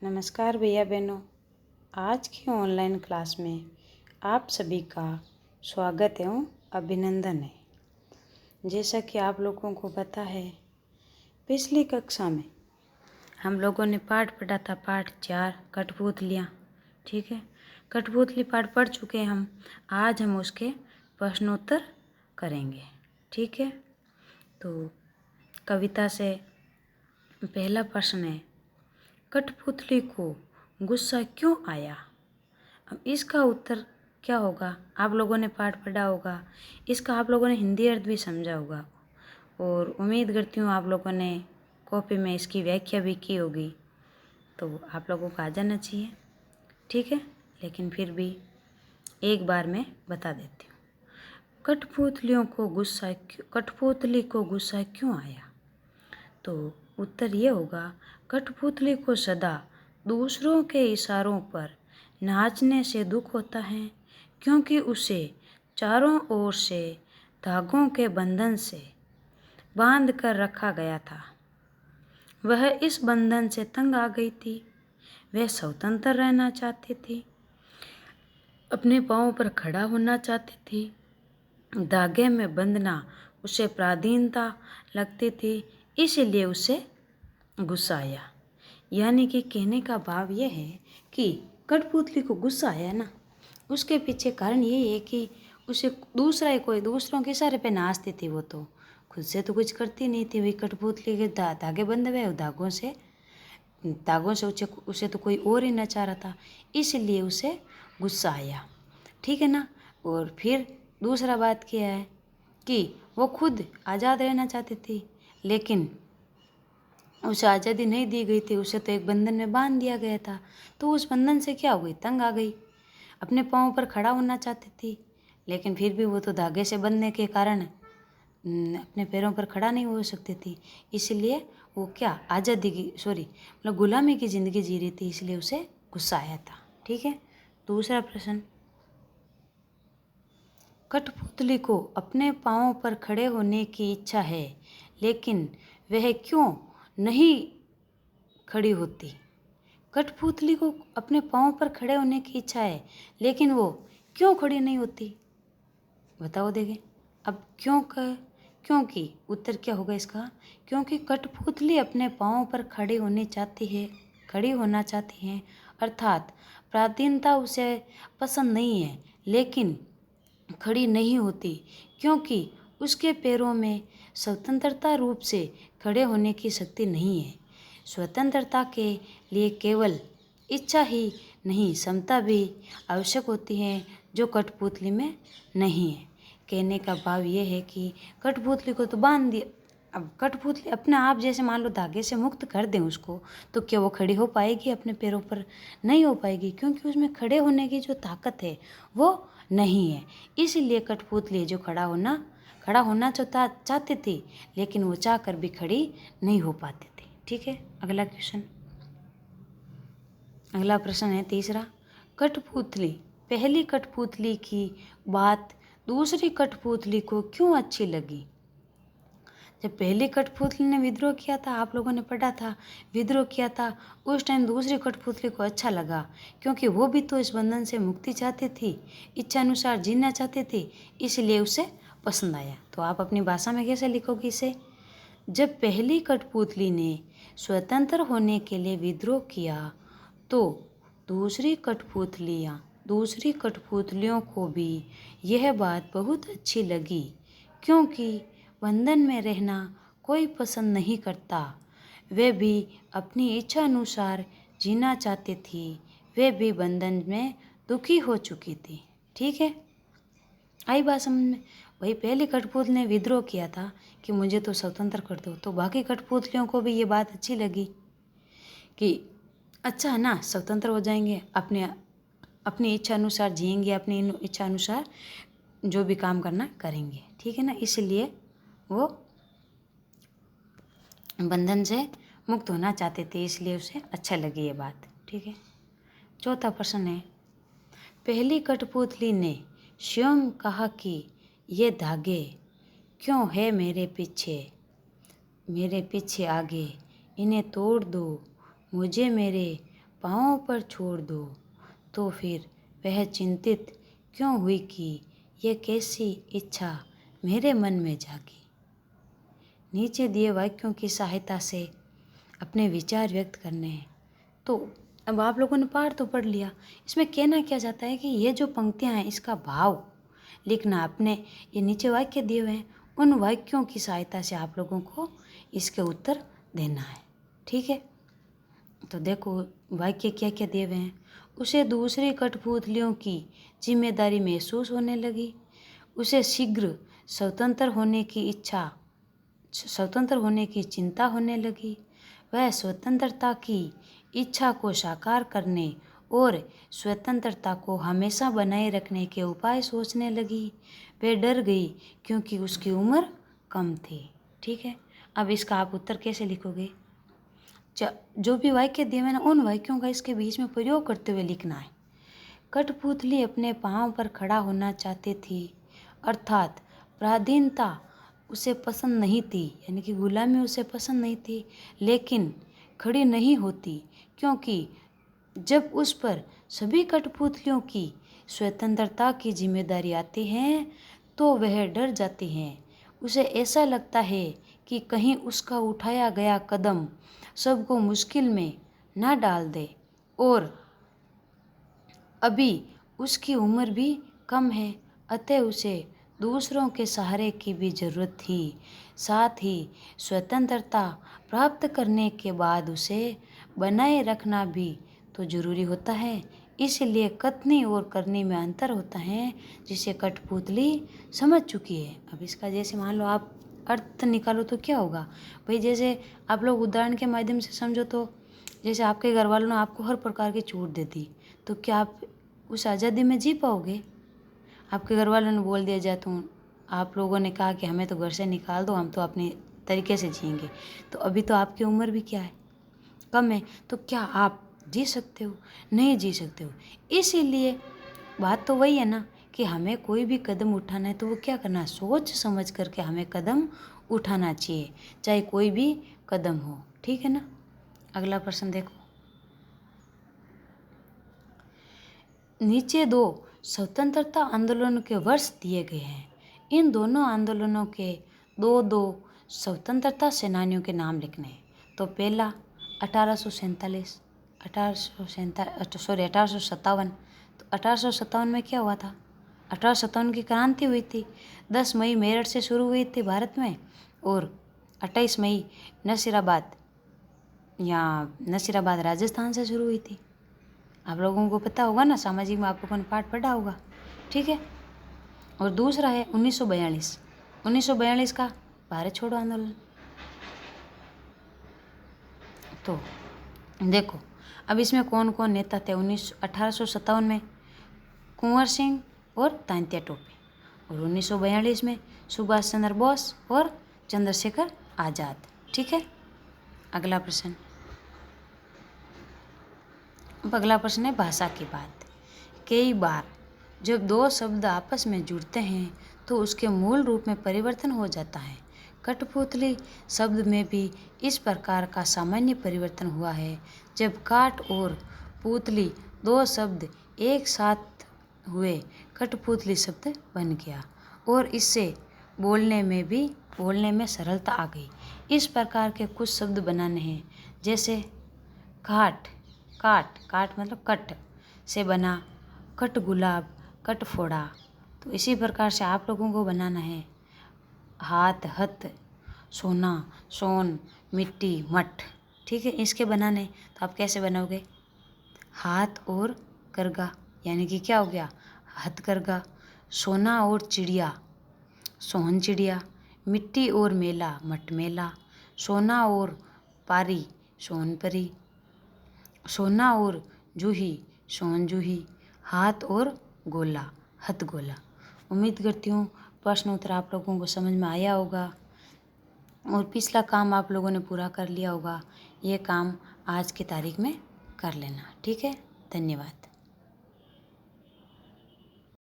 नमस्कार भैया बहनों। आज की ऑनलाइन क्लास में आप सभी का स्वागत एवं अभिनंदन है। जैसा कि आप लोगों को पता है, पिछली कक्षा में हम लोगों ने पाठ पढ़ा था, पाठ 4 कठपुतलियाँ। ठीक है, कठपुतली पाठ पढ़ चुके हैं हम। आज हम उसके प्रश्नोत्तर करेंगे। ठीक है, तो कविता से पहला प्रश्न है, कठपुतली को गुस्सा क्यों आया? अब इसका उत्तर क्या होगा? आप लोगों ने पाठ पढ़ा होगा, इसका आप लोगों ने हिंदी अर्थ भी समझा होगा और उम्मीद करती हूँ आप लोगों ने कॉपी में इसकी व्याख्या भी की होगी, तो आप लोगों को आ जाना चाहिए। ठीक है, लेकिन फिर भी एक बार मैं बता देती हूँ। कठपुतली को गुस्सा क्यों आया? तो उत्तर ये होगा, कठपुतली को सदा दूसरों के इशारों पर नाचने से दुख होता है, क्योंकि उसे चारों ओर से धागों के बंधन से बांध कर रखा गया था। वह इस बंधन से तंग आ गई थी। वह स्वतंत्र रहना चाहती थी, अपने पाँव पर खड़ा होना चाहती थी। धागे में बंधना उसे पराधीनता लगती थी, इसलिए उसे गुस्सा आया। यानी कि कहने का भाव यह है कि कठपुतली को गुस्सा आया ना, उसके पीछे कारण ये है कि उसे दूसरों के इशारे पे नाचती थी। वो तो खुद से तो कुछ करती नहीं थी। वही कठपुतली के धागे बंधे हुए, धागों से उसे तो कोई और ही नचा रहा था, इसलिए उसे गुस्सा आया। ठीक है ना। और फिर दूसरा बात क्या है कि वो खुद आज़ाद रहना चाहती थी, लेकिन उसे आज़ादी नहीं दी गई थी। उसे तो एक बंधन में बांध दिया गया था, तो उस बंधन से क्या हो गई, तंग आ गई। अपने पाँव पर खड़ा होना चाहती थी, लेकिन फिर भी वो तो धागे से बंधने के कारण अपने पैरों पर खड़ा नहीं हो सकती थी। इसलिए वो क्या गुलामी की ज़िंदगी जी रही थी, इसलिए उसे गुस्सा आया था। ठीक है। दूसरा प्रश्न, कठपुतली को अपने पाँव पर खड़े होने की इच्छा है, लेकिन वह क्यों नहीं खड़ी होती? कठपुतली को अपने पाँव पर खड़े होने की इच्छा है, लेकिन वो क्यों खड़ी नहीं होती? बताओ देखें। अब क्योंकि उत्तर क्या होगा इसका? क्योंकि कठपुतली अपने पाँव पर खड़ी होना चाहती है, अर्थात पराधीनता उसे पसंद नहीं है, लेकिन खड़ी नहीं होती क्योंकि उसके पैरों में स्वतंत्रता रूप से खड़े होने की शक्ति नहीं है। स्वतंत्रता के लिए केवल इच्छा ही नहीं, क्षमता भी आवश्यक होती है, जो कठपुतली में नहीं है। कहने का भाव ये है कि कठपुतली को तो बांध दिया। अब कठपुतली अपने आप जैसे मान लो धागे से मुक्त कर दें उसको, तो क्या वो खड़ी हो पाएगी? अपने पैरों पर नहीं हो पाएगी, क्योंकि उसमें खड़े होने की जो ताकत है वो नहीं है। इसीलिए कठपुतली जो खड़ा होना चाहती थी, लेकिन वो चाह कर भी खड़ी नहीं हो पाती थी। ठीक है। अगला प्रश्न है तीसरा, पहली कठपुतली की बात दूसरी कठपुतली को क्यों अच्छी लगी? जब पहली कठपुतली ने विद्रोह किया था, आप लोगों ने पढ़ा था, विद्रोह किया था, उस टाइम दूसरी कठपुतली को अच्छा लगा, क्योंकि वो भी तो इस बंधन से मुक्ति चाहती थी, इच्छा अनुसार जीना चाहती थी, इसलिए उसे पसंद आया। तो आप अपनी भाषा में कैसे लिखोगे इसे? जब पहली कठपुतली ने स्वतंत्र होने के लिए विद्रोह किया, तो दूसरी कठपुतलियों को भी यह बात बहुत अच्छी लगी, क्योंकि बंधन में रहना कोई पसंद नहीं करता। वे भी अपनी इच्छा अनुसार जीना चाहती थी। वे भी बंधन में दुखी हो चुकी थी। ठीक है, आई बात समझ में? वही पहली कठपुतली ने विद्रोह किया था कि मुझे तो स्वतंत्र कर दो, तो बाकी कठपुतलियों को भी ये बात अच्छी लगी कि अच्छा है ना, स्वतंत्र हो जाएंगे, अपनी इच्छा अनुसार जिएंगे, अपनी इच्छा अनुसार जो भी काम करना करेंगे। ठीक है ना, इसलिए वो बंधन से मुक्त होना चाहते थे, इसलिए उसे अच्छा लगी ये बात। ठीक है। चौथा प्रश्न है, पहली कठपुतली ने स्वयं कहा कि ये धागे क्यों है मेरे पीछे आगे, इन्हें तोड़ दो, मुझे मेरे पाँवों पर छोड़ दो, तो फिर वह चिंतित क्यों हुई कि यह कैसी इच्छा मेरे मन में जागी। नीचे दिए वाक्यों की सहायता से अपने विचार व्यक्त करने हैं। तो अब आप लोगों ने पाठ तो पढ़ लिया, इसमें कहना क्या चाहता है कि ये जो पंक्तियां हैं इसका भाव लिखना। अपने ये नीचे वाक्य दिए हुए हैं, उन वाक्यों की सहायता से आप लोगों को इसके उत्तर देना है। ठीक है, तो देखो वाक्य क्या क्या दिए हुए हैं। उसे दूसरी कठपुतलियों की जिम्मेदारी महसूस होने लगी। उसे शीघ्र स्वतंत्र होने की चिंता होने लगी। वह स्वतंत्रता की इच्छा को साकार करने और स्वतंत्रता को हमेशा बनाए रखने के उपाय सोचने लगी। वह डर गई क्योंकि उसकी उम्र कम थी। ठीक है, अब इसका आप उत्तर कैसे लिखोगे? जो भी वाक्य दिए मैंने उन वाक्यों का इसके बीच में प्रयोग करते हुए लिखना है। कठपुतली अपने पांव पर खड़ा होना चाहती थी, अर्थात पराधीनता उसे पसंद नहीं थी, यानी कि गुलामी उसे पसंद नहीं थी, लेकिन खड़ी नहीं होती क्योंकि जब उस पर सभी कठपुतलियों की स्वतंत्रता की जिम्मेदारी आती है तो वह डर जाती हैं। उसे ऐसा लगता है कि कहीं उसका उठाया गया कदम सबको मुश्किल में न डाल दे, और अभी उसकी उम्र भी कम है, अतः उसे दूसरों के सहारे की भी ज़रूरत थी। साथ ही स्वतंत्रता प्राप्त करने के बाद उसे बनाए रखना भी तो ज़रूरी होता है। इसलिए कथनी और करनी में अंतर होता है, जिसे कठपुतली समझ चुकी है। अब इसका जैसे मान लो आप अर्थ निकालो तो क्या होगा भाई, जैसे आप लोग उदाहरण के माध्यम से समझो तो जैसे आपके घर वालों ने आपको हर प्रकार की छूट दे दी, तो क्या आप उस आज़ादी में जी पाओगे? आपके घर वालों ने बोल दिया जाए तो आप लोगों ने कहा कि हमें तो घर से निकाल दो, हम तो अपने तरीके से जिएंगे, तो अभी तो आपकी उम्र भी क्या है, कम है, तो क्या आप जी सकते हो? नहीं जी सकते हो। इसीलिए बात तो वही है ना कि हमें कोई भी कदम उठाना है तो वो क्या करना है, सोच समझ करके हमें कदम उठाना चाहिए, चाहे कोई भी कदम हो। ठीक है ना, अगला प्रश्न देखो। नीचे दो स्वतंत्रता आंदोलन के वर्ष दिए गए हैं। इन दोनों आंदोलनों के दो दो स्वतंत्रता सेनानियों के नाम लिखने हैं। तो पहला 1857, 1857। तो 1857 में क्या हुआ था? 1857 की क्रांति हुई थी। 10 मई मेरठ से शुरू हुई थी भारत में, और 28 मई नसीराबाद राजस्थान से शुरू हुई थी। आप लोगों को पता होगा ना, सामाजिक में आप लोगों ने पाठ पढ़ा होगा। ठीक है, और दूसरा है 1942 का भारत छोड़ो आंदोलन। तो देखो अब इसमें कौन कौन नेता थे। 1857 में कुंवर सिंह और तांत्या टोपे, और 1942 में सुभाष चंद्र बोस और चंद्रशेखर आज़ाद। ठीक है, अगला प्रश्न। अब अगला प्रश्न है भाषा की बात। कई बार जब दो शब्द आपस में जुड़ते हैं तो उसके मूल रूप में परिवर्तन हो जाता है। कठपुतली शब्द में भी इस प्रकार का सामान्य परिवर्तन हुआ है। जब काठ और पुतली दो शब्द एक साथ हुए कठपुतली शब्द बन गया, और इससे बोलने में सरलता आ गई। इस प्रकार के कुछ शब्द बनाने हैं, जैसे काठ मतलब कट से बना कट गुलाब, कट फोड़ा। तो इसी प्रकार से आप लोगों को बनाना है हाथ, हथ, सोना, सोन, मिट्टी, मठ। ठीक है, इसके बनाने तो आप कैसे बनाओगे? हाथ और करगा, यानी कि क्या हो गया, हथकरघा। सोना और चिड़िया, सोहन चिड़िया। मिट्टी और मेला, मट मेला। सोना और पारी, सोन परी। सोना और जूही, सोन जूही। हाथ और गोला, हथ गोला। उम्मीद करती हूँ प्रश्न उत्तर आप लोगों को समझ में आया होगा, और पिछला काम आप लोगों ने पूरा कर लिया होगा। ये काम आज की तारीख में कर लेना। ठीक है, धन्यवाद।